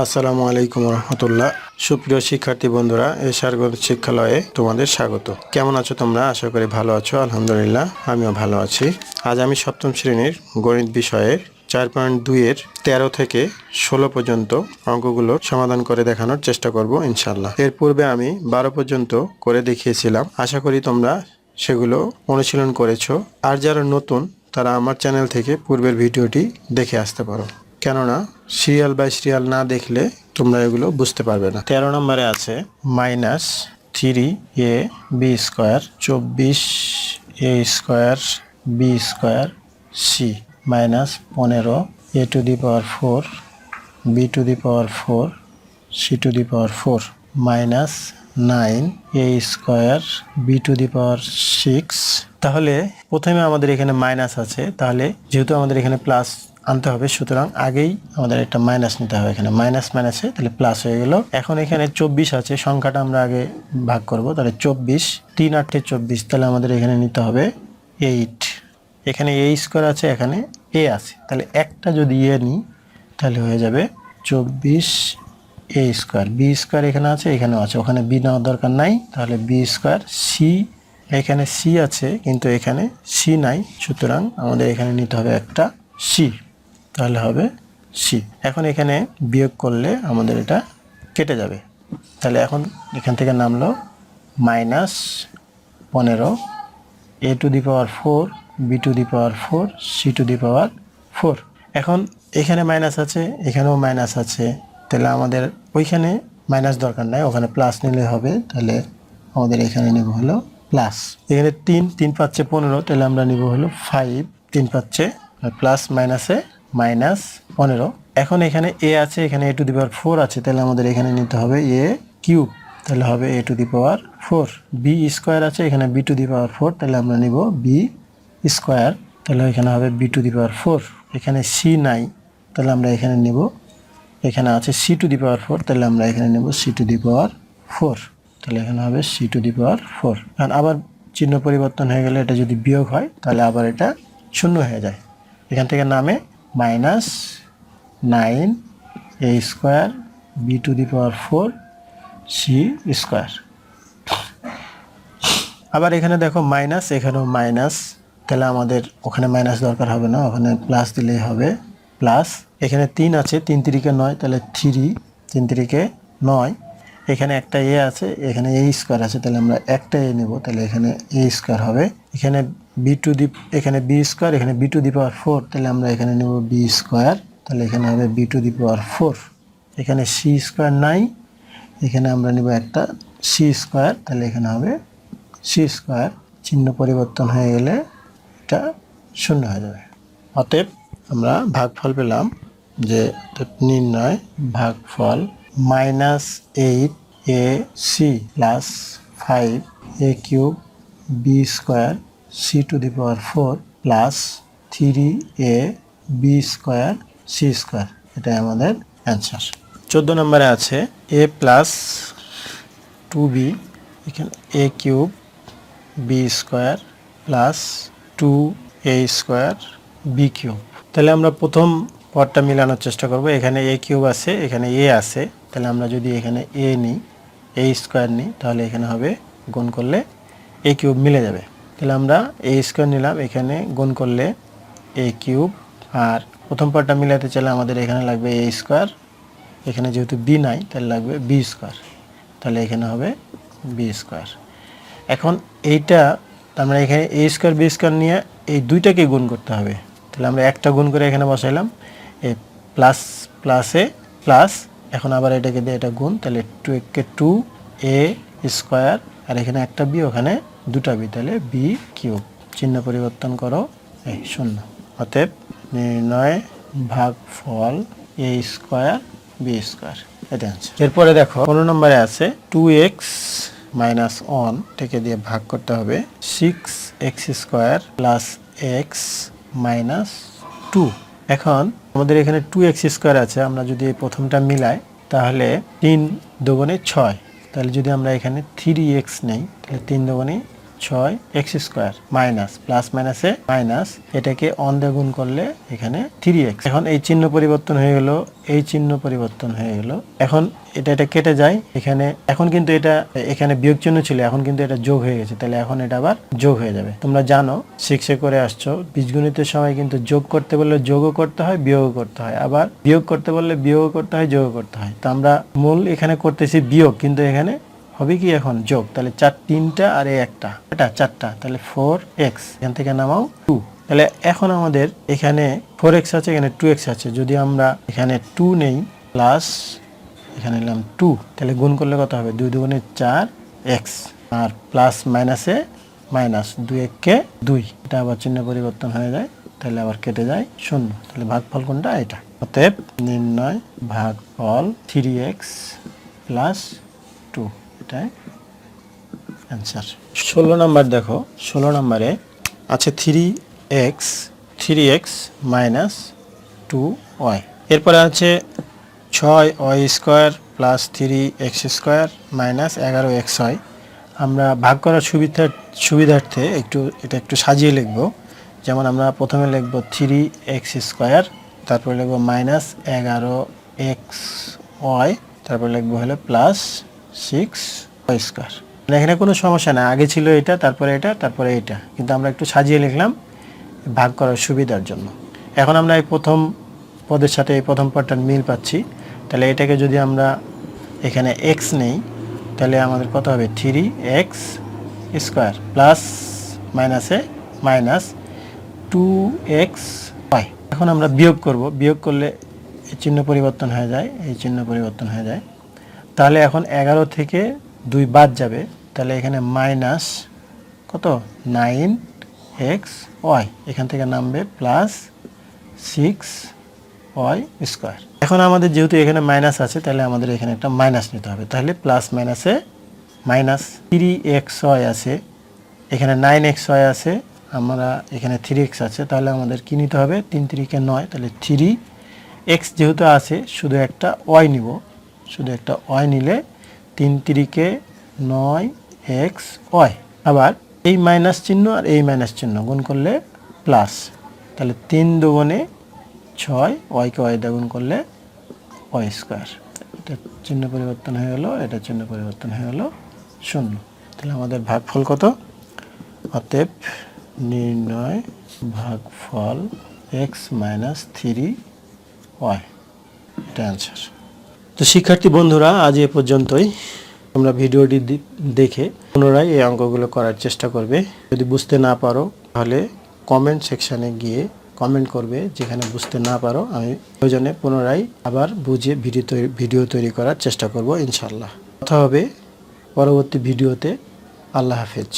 আসসালামু আলাইকুম রহমতুল্লাহ। সুপ্রিয় শিক্ষার্থী বন্ধুরা, এশার গণিত শিক্ষালয়ে তোমাদের স্বাগত। কেমন আছো তোমরা? আশা করি ভালো আছো। আলহামদুলিল্লাহ, আমিও ভালো আছি। আজ আমি সপ্তম শ্রেণীর গণিত বিষয়ের 4.2 এর 13 থেকে 16 পর্যন্ত অঙ্কগুলোর সমাধান করে দেখানোর চেষ্টা করব ইনশাল্লাহ। এর পূর্বে আমি 12 পর্যন্ত করে দেখিয়েছিলাম। আশা করি তোমরা সেগুলো অনুশীলন করেছো। আর যারা নতুন তারা আমার চ্যানেল থেকে পূর্বের ভিডিওটি দেখে আসতে পারো, কেননা সিরিয়াল বাই সিরিয়াল না দেখলে তোমরা এগুলো বুঝতে পারবে না। 13 নম্বরে আছে -3ab² 24a² b² c -15a⁴ b⁴ c⁴ -9a² b⁶। তাহলে প্রথমে আমাদের এখানে মাইনাস আছে, তাহলে যেহেতু আমাদের এখানে প্লাস আনতে হবে, সুতরাং আগেই আমাদের একটা মাইনাস নিতে হবে। এখানে মাইনাস মাইনাসে তাহলে প্লাস হয়ে গেল। এখন এখানে 24 আছে, সংখ্যাটা আমরা আগে ভাগ করব। তাহলে 24, 3 8 24, তাহলে আমাদের এখানে নিতে হবে 8। এখানে a² আছে, এখানে a আছে, তাহলে একটা যদি a নিই তাহলে হয়ে যাবে 24a²। b² এখানে আছে, এখানেও আছে, ওখানে b নেওয়ার দরকার নাই, তাহলে b²। c, এখানে c আছে কিন্তু এখানে c নাই, সুতরাং আমাদের এখানে নিতে হবে একটা c, তাহলে হবে c। এখন এখানে বিয়োগ করলে আমাদের এটা কেটে যাবে। তাহলে এখন এখান থেকে নামলো -15 a⁴ b⁴ c⁴। এখন এখানে মাইনাস আছে, এখানেও মাইনাস আছে, তাহলে আমাদের ওইখানে মাইনাস দরকার নাই, ওখানে প্লাস নিলে হবে। তাহলে আমাদের এখানে নেব হলো প্লাস। এখানে 3 পাচ্ছে 15, তাহলে আমরা নিব হলো 5। 3 পাচ্ছে প্লাস মাইনাসে -15। এখন এখানে a আছে, এখানে a⁴ আছে, তাহলে আমাদের এখানে নিতে হবে a³, তাহলে হবে a⁴ b² আছে, এখানে b⁴, তাহলে আমরা নিব b², তাহলে এখানে হবে b⁴। এখানে c নাই, তাহলে আমরা এখানে নিব, এখানে আছে c⁴, তাহলে আমরা এখানে নেব c⁴, তাহলে এখানে হবে c⁴। আর আবার চিহ্ন পরিবর্তন হয়ে গেলে এটা যদি বিয়োগ হয় তাহলে আবার এটা শূন্য হয়ে যায়। এখান থেকে নামে -9a² b⁴ c²। আবার এখানে দেখো মাইনাস, এখানেও মাইনাস, তাহলে আমাদের ওখানে মাইনাস দরকার হবে না, ওখানে প্লাস দিলেই হবে প্লাস। এখানে 3 আছে, 3 3 9, তাহলে 3, 3 3 9। এখানে একটা a আছে, এখানে a² আছে, তাহলে আমরা একটা a নেব, তাহলে এখানে a² হবে। এখানে এখানে b², এখানে b⁴, তাহলে আমরা এখানে নেব b², তাহলে এখানে হবে b⁴। এখানে c² নাই, এখানে আমরা নেব একটা c², তাহলে এখানে হবে c²। চিহ্ন পরিবর্তন হয়ে গেলে এটা শূন্য হয়ে যাবে। অতএব আমরা ভাগফল পেলাম যে নির্ণয় ভাগফল -8ac + 5a³ b² c⁴ + 3ab² c²। এটাই আমাদের অ্যান্সার। 14 নম্বরে আছে a + 2b, এখানে a³ b² + 2a² b³। তাহলে আমরা প্রথম পদটা মিলানোর চেষ্টা করব। এখানে a³ আছে, এখানে a আছে, তাহলে আমরা যদি এখানে a নিই, a² নিই, তাহলে এখানে হবে গুণ করলে a³ মিলে যাবে। তাহলে আমরা a² নিলাম, এখানে গুণ করলে a³। আর প্রথম পদটা মিলাতে চাইলে আমাদের এখানে লাগবে a², এখানে যেহেতু b নাই তাহলে লাগবে b², তাহলে এখানে হবে b²। এখন এইটা আমরা এখানে a² b² নিয়ে এই দুইটাকে গুণ করতে হবে, তাহলে আমরা একটা গুণ করে এখানে বসাইলাম, এই প্লাস প্লাসে প্লাস, এখন আবার এটাকে দিয়ে এটা গুণ, তাহলে 2a², আর এখানে একটা বি, ওখানে দুটা বি, তাহলে b³। চিহ্ন পরিবর্তন করো, এই শূন্য। অতএব নির্ণয় ভাগফল a² b², এটা আছে। এরপরে দেখো 15 নম্বরে আছে 2x - 1 থেকে দিয়ে ভাগ করতে হবে 6x² + x - 2। এখন আমাদের এখানে 2x² আছে, আমরা যদি এই প্রথমটা মিলাই তাহলে 3 দুগুণে 6, তাহলে যদি আমরা এখানে 3x নেই তাহলে 3 দুগুণে 6 এক্স স্কোয়ার মাইনাস প্লাস মাইনাসে মাইনাস, এটাকে অন দিয়ে গুণ করলে এখানে 3x। এখন এই চিহ্ন পরিবর্তন হয়ে গেল, এই চিহ্ন পরিবর্তন হয়ে গেল। এখন এটা কেটে যায় এখানে। এখন কিন্তু এটা এখানে বিয়োগ চিহ্ন ছিল, এখন কিন্তু এটা যোগ হয়ে গেছে, তাহলে এখন এটা আবার যোগ হয়ে যাবে। তোমরা জানো 6-এ করে আসছো, বীজগণিতের সময় কিন্তু যোগ করতে বললে যোগও করতে হয়, বিয়োগও করতে হয়, আবার বিয়োগ করতে বললে বিয়োগও করতে হয়, যোগও করতে হয়। তো আমরা মূল এখানে করতেছি বিয়োগ, কিন্তু এখানে হবে কি এখন যোগ। তাহলে 3টা আর এই একটা, এটা 4টা, তাহলে 4x। এখান থেকে নামাও 2। তাহলে এখন আমাদের এখানে 4x আছে, এখানে 2x আছে। যদি আমরা এখানে 2 নেই প্লাস এখানে নিলাম 2, তাহলে গুণ করলে কত হবে? 2 দুগুণে 4x, আর প্লাস মাইনাসে মাইনাস, 2 1-কে 2। এটা আবার চিহ্ন পরিবর্তন হয়ে যায়, তাহলে আবার কেটে যায় 0। তাহলে ভাগফল কোনটা? এটা। অতএব নির্ণয় ভাগফল 3x প্লাস 2, এটাই অ্যান্সার। 16 নাম্বার দেখো, 16 নাম্বারে আছে 3x মাইনাস 2y। এরপরে আছে 6y square plus 3x square minus 11xy। আমরা ভাগ করার সুবিধার্থে একটু সাজিয়ে লিখব। যেমন আমরা প্রথমে লিখব 3x স্কোয়ার, তারপরে লিখব মাইনাস 11xy, তারপরে লিখব হলো প্লাস 6y স্কোয়ার। এখানে কোনো সমস্যা না, আগে ছিল এটা, তারপরে এটা, তারপরে এটা, কিন্তু আমরা একটু সাজিয়ে লিখলাম ভাগ করার সুবিধার জন্য। এখন আমরা এই প্রথম পদের সাথে এই প্রথম পদটার মিল পাচ্ছি, তাহলে এটাকে যদি আমরা এখানে x নেই, তাহলে আমাদের কত হবে? 3x স্কোয়ার প্লাস মাইনাসে মাইনাস 2xy। এখন আমরা বিয়োগ করব, বিয়োগ করলে এই চিহ্ন পরিবর্তন হয়ে যায়, এই চিহ্ন পরিবর্তন হয়ে যায়। তাহলে এখন 11 থেকে 2 বাদ যাবে, তাহলে এখানে মাইনাস কত? 9xy। এখান থেকে নামবে প্লাস 6y স্কোয়ার। এখন আমাদের যেহেতু এখানে মাইনাস আছে, তাহলে আমাদের এখানে একটা মাইনাস নিতে হবে। তাহলে প্লাস মাইনাসে মাইনাস 3xy আছে, এখানে 9xy আছে, আমরা এখানে 3x আছে, তাহলে আমাদের কি নিতে হবে? 3 3-কে 9, তাহলে 3x যেহেতু আছে শুধু একটা y নিব, শুধু একটা y নিলে 3 3-কে 9xy। আবার এই মাইনাস চিহ্ন আর এই মাইনাস চিহ্ন গুণ করলে প্লাস, তাহলে 3 দুগুণে 6, y-কে y দিয়ে গুণ করলে y স্কোয়ার। এটা চিহ্ন পরিবর্তন হয়ে গেল, এটা চিহ্ন পরিবর্তন হয়ে গেল 0। তাহলে আমাদের ভাগফল কত? অতএব নির্ণয় ভাগফল x মাইনাস 3y, এটা অ্যান্সার। তো শিক্ষার্থী বন্ধুরা, আজ এ পর্যন্তই। তোমরা ভিডিওটি দেখে পুনরায় এই অঙ্কগুলো করার চেষ্টা করবে। যদি বুঝতে না পারো তাহলে কমেন্ট সেকশানে গিয়ে কমেন্ট করবে, যেখানে বুঝতে না পারো আমি প্রয়োজনে পুনরায় আবার বুঝিয়ে ভিডিও তৈরি করার চেষ্টা করব ইনশাআল্লাহ। কথা হবে পরবর্তী ভিডিওতে। আল্লাহ হাফেজ।